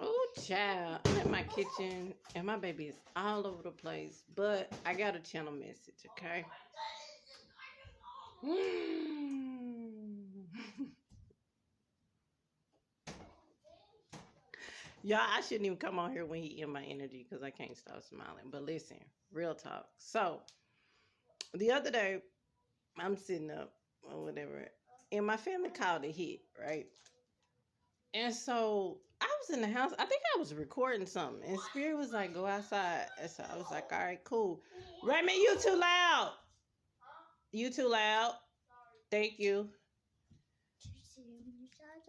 Oh, child. I'm in my kitchen and my baby is all over the place. But I got a channel message, okay? Y'all, I shouldn't even come on here when he in my energy because I can't stop smiling. But listen, real talk. So the other day, I'm sitting up or whatever, and my family called a hit, right? And so I was in the house. I think I was recording something, and Spirit was like, "Go outside." And so I was like, "All right, cool." Raymond, you too loud. You too loud. Thank you.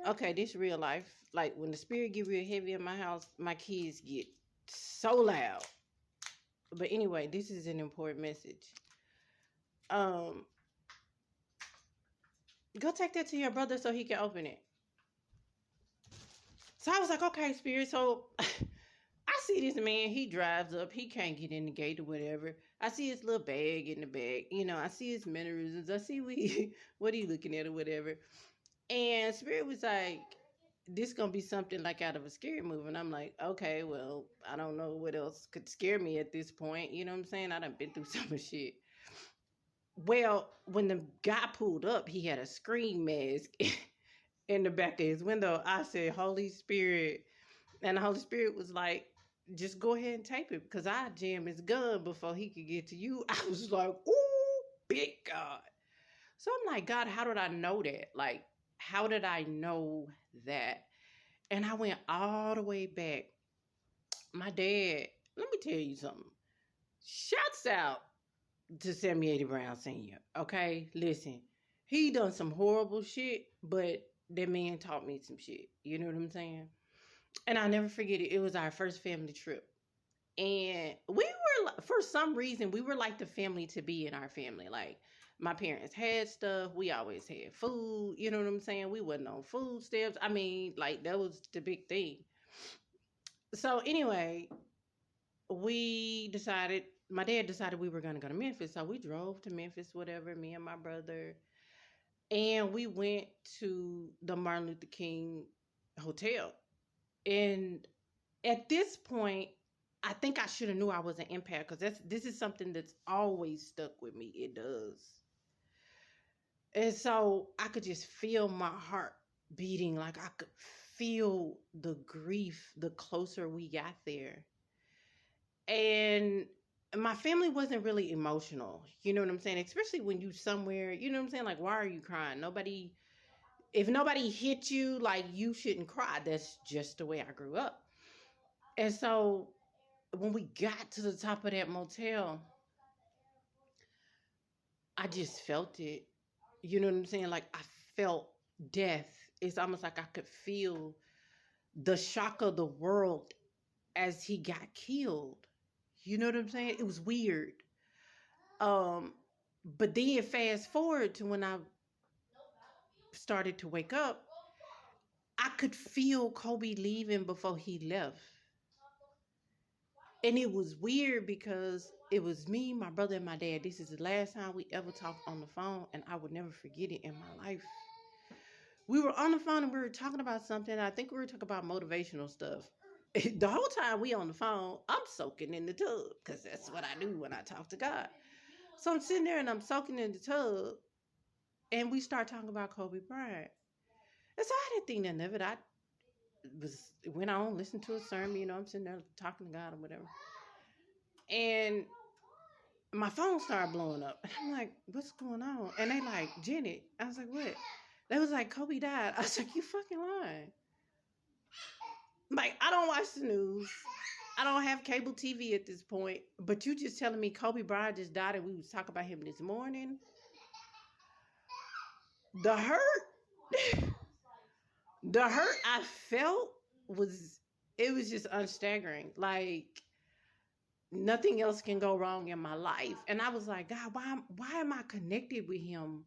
Okay, this real life. Like when the spirit get real heavy in my house, my kids get so loud. But anyway, this is an important message. Um, Go take that to your brother so he can open it. So I was like, okay, spirit. So I see this man. He drives up. He can't get in the gate or whatever. I see his little bag in the back. You know, I see his mannerisms. I see what he looking at or whatever. And spirit was like, this gonna be something like out of a scary movie. And I'm like, okay, well, I don't know what else could scare me at this point. You know what I'm saying? I done been through so much shit. Well, when the guy pulled up, he had a screen mask in the back of his window. I said, Holy Spirit. And the Holy Spirit was like, just go ahead and tape it because I jam his gun before he could get to you. I was like, ooh, big God. So I'm like, God, how did I know that? Like, how did I know that? And I went all the way back. My dad, let me tell you something. Shouts out to Sammy 80 Brown Sr. Okay, listen, he done some horrible shit, but that man taught me some shit. You know what I'm saying? And I'll never forget it. It was our first family trip. And we were, for some reason, we were like the family to be in our family. Like, my parents had stuff. We always had food. You know what I'm saying? We wasn't on food stamps. I mean, like, that was the big thing. So, anyway, my dad decided we were going to go to Memphis. So, we drove to Memphis, whatever, me and my brother. And we went to the Martin Luther King Hotel. And at this point, I think I should have knew I was an empath because this is something that's always stuck with me. It does. And so I could just feel my heart beating. Like I could feel the grief the closer we got there. And my family wasn't really emotional. You know what I'm saying? Especially when you somewhere, you know what I'm saying? Like, why are you crying? If nobody hit you, like you shouldn't cry. That's just the way I grew up. And so when we got to the top of that motel, I just felt it. You know what I'm saying? Like I felt death. It's almost like I could feel the shock of the world as he got killed. You know what I'm saying? It was weird. Um, but then fast forward to when I started to wake up, I could feel Kobe leaving before he left. And it was weird because it was me, my brother, and my dad. This is the last time we ever talked on the phone, and I would never forget it in my life. We were on the phone and we were talking about something. I think we were talking about motivational stuff. The whole time we on the phone, I'm soaking in the tub because that's what I do when I talk to God. So I'm sitting there and I'm soaking in the tub, and we start talking about Kobe Bryant. And so I didn't think nothing of it. I went on, listened to a sermon. You know, I'm sitting there talking to God or whatever. And my phone started blowing up. And I'm like, what's going on? And they like, Jenny. I was like, what? They was like, Kobe died. I was like, you fucking lying. Like, I don't watch the news. I don't have cable TV at this point. But you just telling me Kobe Bryant just died and we was talking about him this morning. The hurt, the hurt I felt it was just unstaggering. Like, nothing else can go wrong in my life. And I was like, God, why am I connected with him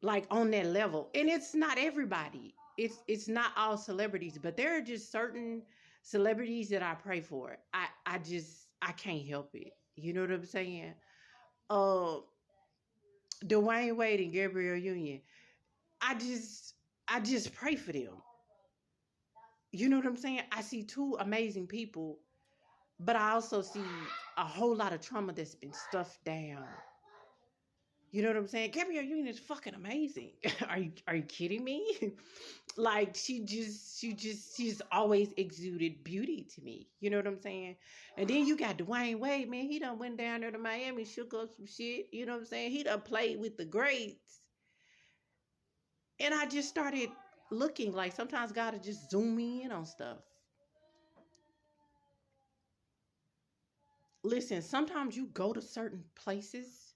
like on that level? And it's not everybody. It's not all celebrities, but there are just certain celebrities that I pray for. I can't help it. You know what I'm saying? Uh Dwayne Wade and Gabrielle Union. I just I just pray for them. You know what I'm saying? I see two amazing people, but I also see a whole lot of trauma that's been stuffed down. You know what I'm saying? Gabrielle Union is fucking amazing. Are you kidding me? Like she's always exuded beauty to me. You know what I'm saying? And then you got Dwayne Wade, man. He done went down there to Miami, shook up some shit. You know what I'm saying? He done played with the greats. And I just started looking like sometimes God will just zoom me in on stuff. Listen, sometimes you go to certain places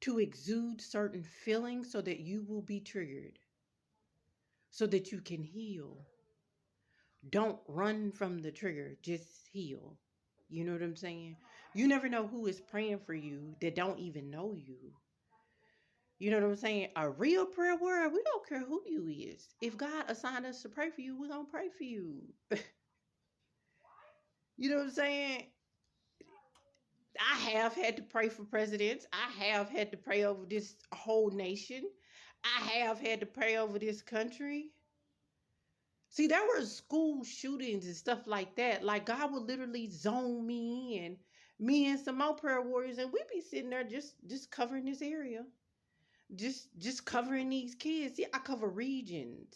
to exude certain feelings so that you will be triggered, so that you can heal. Don't run from the trigger, just heal. You know what I'm saying? You never know who is praying for you that don't even know you. You know what I'm saying? A real prayer warrior, we don't care who you is. If God assigned us to pray for you, we're going to pray for you. You know what I'm saying? I have had to pray for presidents. I have had to pray over this whole nation. I have had to pray over this country. See, there were school shootings and stuff like that. Like God would literally zone me and some more prayer warriors, and we'd be sitting there just covering this area, just covering these kids. See, I cover regions.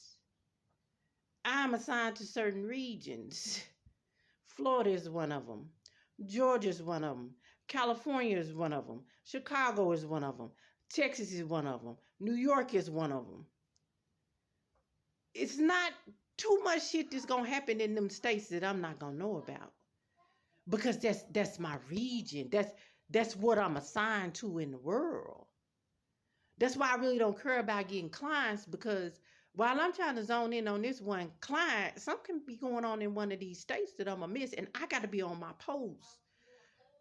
I'm assigned to certain regions. Florida is one of them. Georgia is one of them. California is one of them. Chicago is one of them. Texas is one of them. New York is one of them. It's not too much shit that's gonna happen in them states that I'm not gonna know about, because that's my region. That's what I'm assigned to in the world. That's why I really don't care about getting clients, because while I'm trying to zone in on this one client, something can be going on in one of these states that I'm gonna miss, and I got to be on my post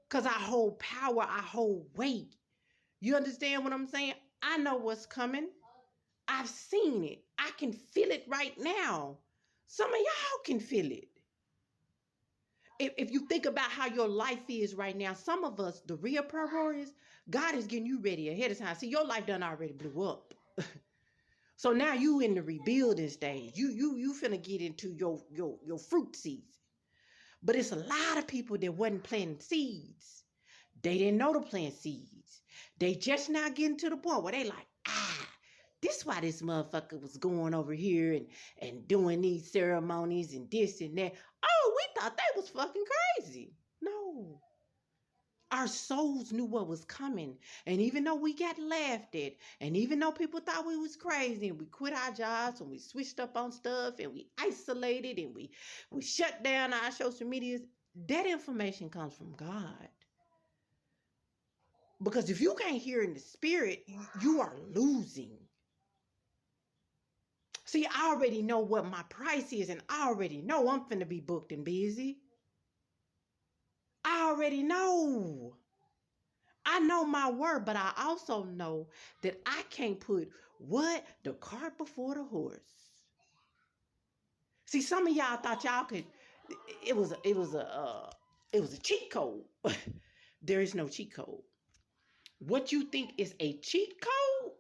because I hold power, I hold weight. You understand what I'm saying? I know what's coming. I've seen it. I can feel it right now. Some of y'all can feel it. If you think about how your life is right now, some of us, the real prayer warriors, God is getting you ready ahead of time. See, your life done already blew up. So now you in the rebuilding stage. You finna get into your fruit season. But it's a lot of people that wasn't planting seeds. They didn't know to plant seeds. They just now getting to the point where they like, this why this motherfucker was going over here and doing these ceremonies and this and that. Oh, we thought they was fucking crazy. No. Our souls knew what was coming. And even though we got laughed at, and even though people thought we was crazy, and we quit our jobs and we switched up on stuff and we isolated and we shut down our social medias, that information comes from God. Because if you can't hear in the spirit, you are losing. See, I already know what my price is, and I already know I'm finna be booked and busy. I already know. I know my word, but I also know that I can't put the cart before the horse. See, some of y'all thought y'all could. It was a cheat code. There is no cheat code. What you think is a cheat code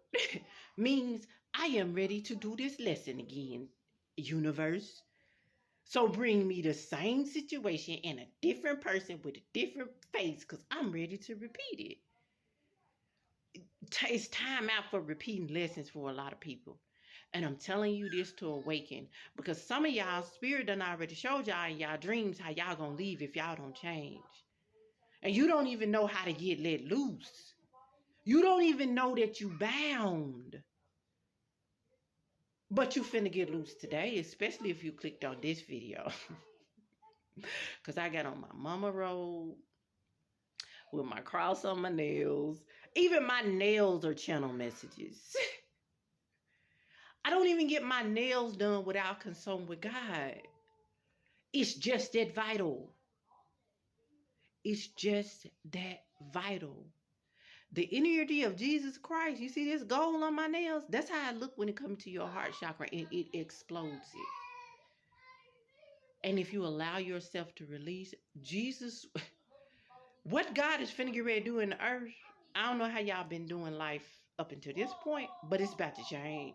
means I am ready to do this lesson again, universe. So bring me the same situation and a different person with a different face, because I'm ready to repeat it. It's time out for repeating lessons for a lot of people. And I'm telling you this to awaken, because some of y'all spirit done already showed y'all in y'all dreams how y'all gonna leave if y'all don't change. And you don't even know how to get let loose. You don't even know that you bound. But you finna get loose today, especially if you clicked on this video. Because I got on my mama robe with my cross on my nails. Even my nails are channel messages. I don't even get my nails done without concern with God. It's just that vital. It's just that vital. The energy of Jesus Christ, you see this gold on my nails? That's how I look when it comes to your heart chakra, and it explodes it. And if you allow yourself to release Jesus, what God is finna get ready to do in the earth, I don't know how y'all been doing life up until this point, but it's about to change.